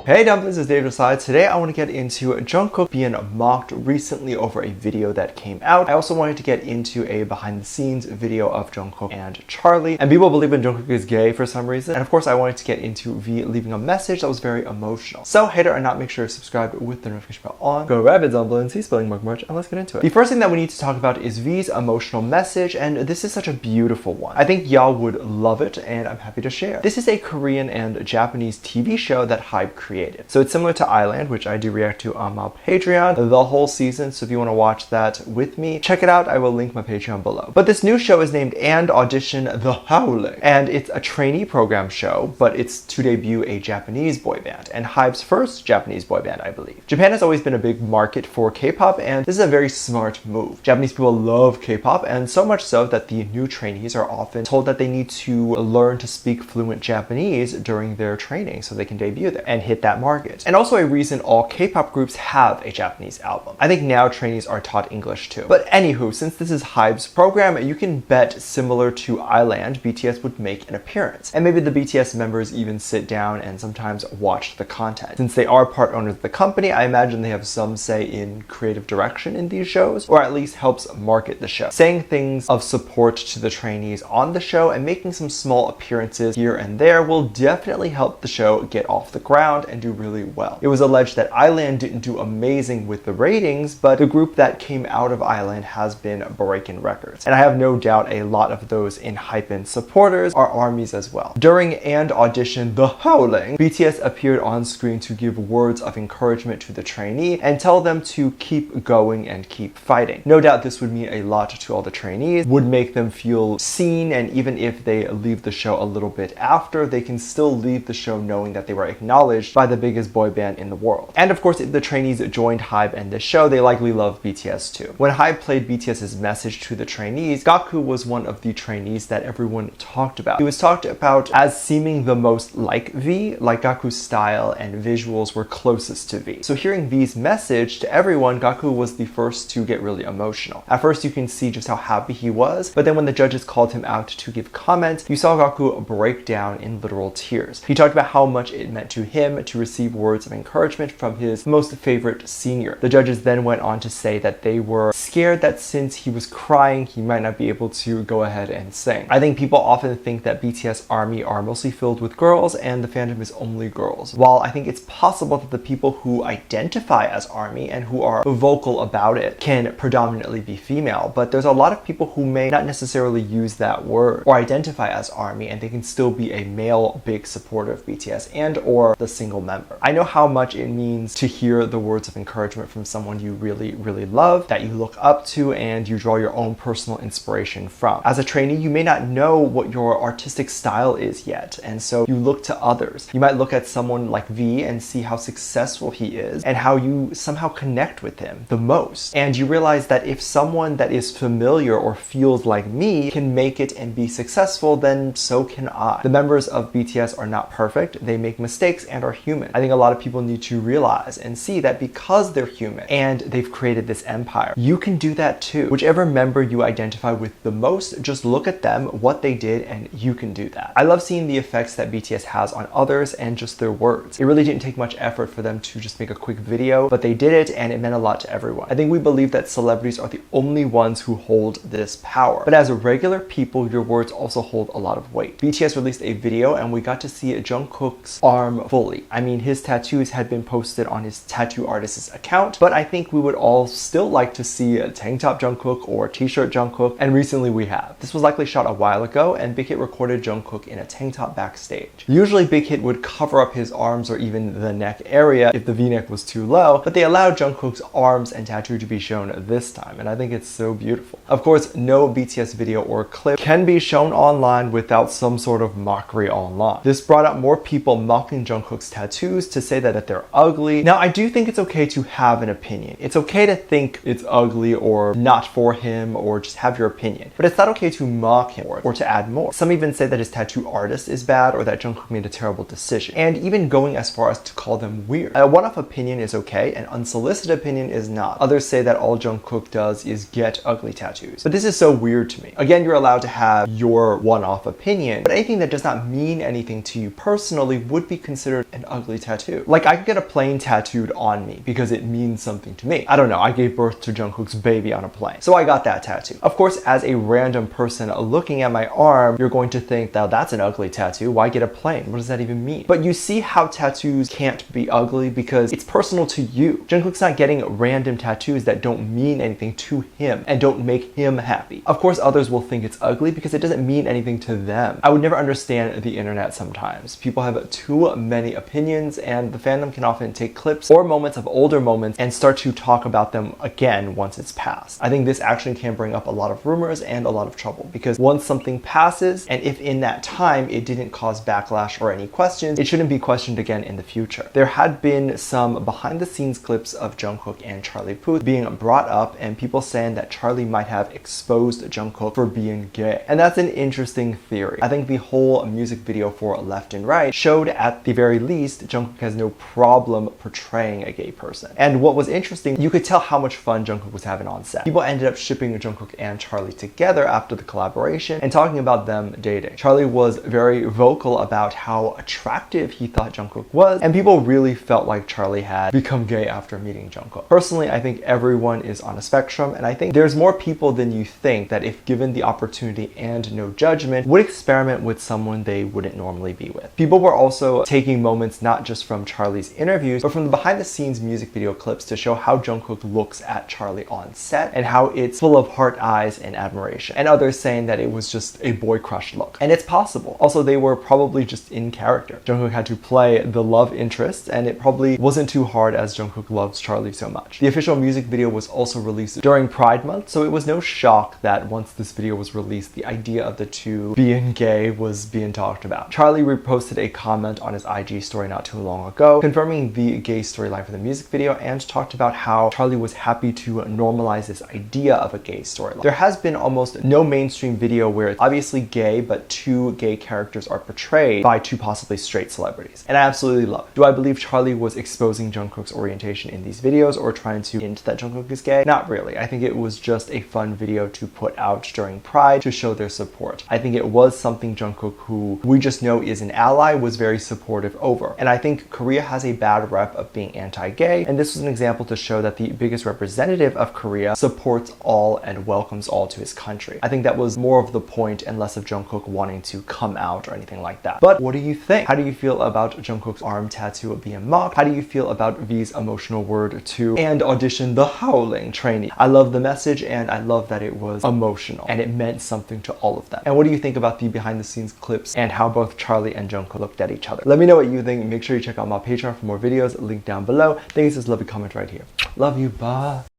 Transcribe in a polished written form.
Hey dumplings, it's Dave Decide. Today I want to get into Jungkook being mocked recently over a video that came out. I also wanted to get into a behind the scenes video of Jungkook and Charlie. And people believe in Jungkook is gay for some reason. And of course I wanted to get into V leaving a message that was very emotional. So hater or not, make sure to subscribe with the notification bell on. Go rabbit dumplings, he's spelling much, and let's get into it. The first thing that we need to talk about is V's emotional message, and this is such a beautiful one. I think y'all would love it, and I'm happy to share. This is a Korean and Japanese TV show that Hybe created. So it's similar to Island, which I do react to on my Patreon the whole season, so if you want to watch that with me, check it out. I will link my Patreon below. But this new show is named And Audition The Howling, and it's a trainee program show, but it's to debut a Japanese boy band, and Hybe's first Japanese boy band, I believe. Japan has always been a big market for K-pop, and this is a very smart move. Japanese people love K-pop, and so much so that the new trainees are often told that they need to learn to speak fluent Japanese during their training so they can debut there and hit that market. And also a reason all K-pop groups have a Japanese album. I think now trainees are taught English too. But anywho, since this is Hybe's program, you can bet similar to Island, BTS would make an appearance. And maybe the BTS members even sit down and sometimes watch the content. Since they are part owners of the company, I imagine they have some say in creative direction in these shows, or at least helps market the show. Saying things of support to the trainees on the show and making some small appearances here and there will definitely help the show get off the ground and do really well. It was alleged that Island didn't do amazing with the ratings, but the group that came out of Island has been breaking records. And I have no doubt a lot of those in Hype supporters are armies as well. During And Audition The Howling, BTS appeared on screen to give words of encouragement to the trainee and tell them to keep going and keep fighting. No doubt this would mean a lot to all the trainees, would make them feel seen, and even if they leave the show a little bit after, they can still leave the show knowing that they were acknowledged by the biggest boy band in the world. And of course, if the trainees joined Hybe and this show, they likely love BTS too. When Hybe played BTS's message to the trainees, Gaku was one of the trainees that everyone talked about. He was talked about as seeming the most like V, like Gaku's style and visuals were closest to V. So hearing V's message to everyone, Gaku was the first to get really emotional. At first you can see just how happy he was, but then when the judges called him out to give comments, you saw Gaku break down in literal tears. He talked about how much it meant to him to receive words of encouragement from his most favorite senior. The judges then went on to say that they were scared that since he was crying, he might not be able to go ahead and sing. I think people often think that BTS ARMY are mostly filled with girls and the fandom is only girls. While I think it's possible that the people who identify as ARMY and who are vocal about it can predominantly be female, but there's a lot of people who may not necessarily use that word or identify as ARMY, and they can still be a male big supporter of BTS and or the single member. I know how much it means to hear the words of encouragement from someone you really love, that you look up to, and you draw your own personal inspiration from. As a trainee, you may not know what your artistic style is yet, and so you look to others. You might look at someone like V and see how successful he is and how you somehow connect with him the most. And you realize that if someone that is familiar or feels like me can make it and be successful, then so can I. The members of BTS are not perfect. They make mistakes and are human. I think a lot of people need to realize and see that because they're human and they've created this empire, you can do that too. Whichever member you identify with the most, just look at them, what they did, and you can do that. I love seeing the effects that BTS has on others and just their words. It really didn't take much effort for them to just make a quick video, but they did it and it meant a lot to everyone. I think we believe that celebrities are the only ones who hold this power. But as regular people, your words also hold a lot of weight. BTS released a video and we got to see Jungkook's arm fully. I mean, his tattoos had been posted on his tattoo artist's account, but I think we would all still like to see a tank top Jungkook or t-shirt Jungkook, and recently we have. This was likely shot a while ago, and Big Hit recorded Jungkook in a tank top backstage. Usually Big Hit would cover up his arms or even the neck area if the v-neck was too low, but they allowed Jungkook's arms and tattoo to be shown this time, and I think it's so beautiful. Of course, no BTS video or clip can be shown online without some sort of mockery online. This brought out more people mocking Jungkook's tattoos to say that they're ugly. Now, I do think it's okay to have an opinion. It's okay to think it's ugly or not for him or just have your opinion, but it's not okay to mock him or to add more. Some even say that his tattoo artist is bad or that Jungkook made a terrible decision, and even going as far as to call them weird. A one-off opinion is okay, an unsolicited opinion is not. Others say that all Jungkook does is get ugly tattoos, but this is so weird to me. Again, you're allowed to have your one-off opinion, but anything that does not mean anything to you personally would be considered an ugly ugly tattoo. Like, I could get a plane tattooed on me because it means something to me. I don't know, I gave birth to Jungkook's baby on a plane, so I got that tattoo. Of course, as a random person looking at my arm, you're going to think that that's an ugly tattoo. Why get a plane? What does that even mean? But you see how tattoos can't be ugly because it's personal to you. Jungkook's not getting random tattoos that don't mean anything to him and don't make him happy. Of course, others will think it's ugly because it doesn't mean anything to them. I would never understand the internet sometimes. People have too many opinions, and the fandom can often take clips or moments of older moments and start to talk about them again once it's passed. I think this actually can bring up a lot of rumors and a lot of trouble, because once something passes, and if in that time it didn't cause backlash or any questions, it shouldn't be questioned again in the future. There had been some behind the scenes clips of Jungkook and Charlie Puth being brought up, and people saying that Charlie might have exposed Jungkook for being gay. And that's an interesting theory. I think the whole music video for Left and Right showed at the very least Jungkook has no problem portraying a gay person. And what was interesting, you could tell how much fun Jungkook was having on set. People ended up shipping Jungkook and Charlie together after the collaboration and talking about them dating. Charlie was very vocal about how attractive he thought Jungkook was, and people really felt like Charlie had become gay after meeting Jungkook. Personally, I think everyone is on a spectrum, and I think there's more people than you think that, if given the opportunity and no judgment, would experiment with someone they wouldn't normally be with. People were also taking moments not just from Charlie's interviews, but from the behind the scenes music video clips to show how Jungkook looks at Charlie on set and how it's full of heart eyes and admiration, and others saying that it was just a boy crush look. And it's possible. Also, they were probably just in character. Jungkook had to play the love interest, and it probably wasn't too hard as Jungkook loves Charlie so much. The official music video was also released during Pride Month, so it was no shock that once this video was released, the idea of the two being gay was being talked about. Charlie reposted a comment on his IG story not too long ago, confirming the gay storyline for the music video, and talked about how Charlie was happy to normalize this idea of a gay storyline. There has been almost no mainstream video where it's obviously gay, but two gay characters are portrayed by two possibly straight celebrities, and I absolutely love it. Do I believe Charlie was exposing Jungkook's orientation in these videos or trying to hint that Jungkook is gay? Not really. I think it was just a fun video to put out during Pride to show their support. I think it was something Jungkook, who we just know is an ally, was very supportive over. And I think Korea has a bad rep of being anti-gay, and this was an example to show that the biggest representative of Korea supports all and welcomes all to his country. I think that was more of the point and less of Jungkook wanting to come out or anything like that. But what do you think? How do you feel about Jungkook's arm tattoo being mocked? How do you feel about V's emotional word to and audition the Howling trainee? I love the message, and I love that it was emotional and it meant something to all of them. And what do you think about the behind the scenes clips and how both Charlie and Jungkook looked at each other? Let me know what you think. Make sure you check out my Patreon for more videos, link down below. Thank you, sis. Love a comment right here. Love you. Bye.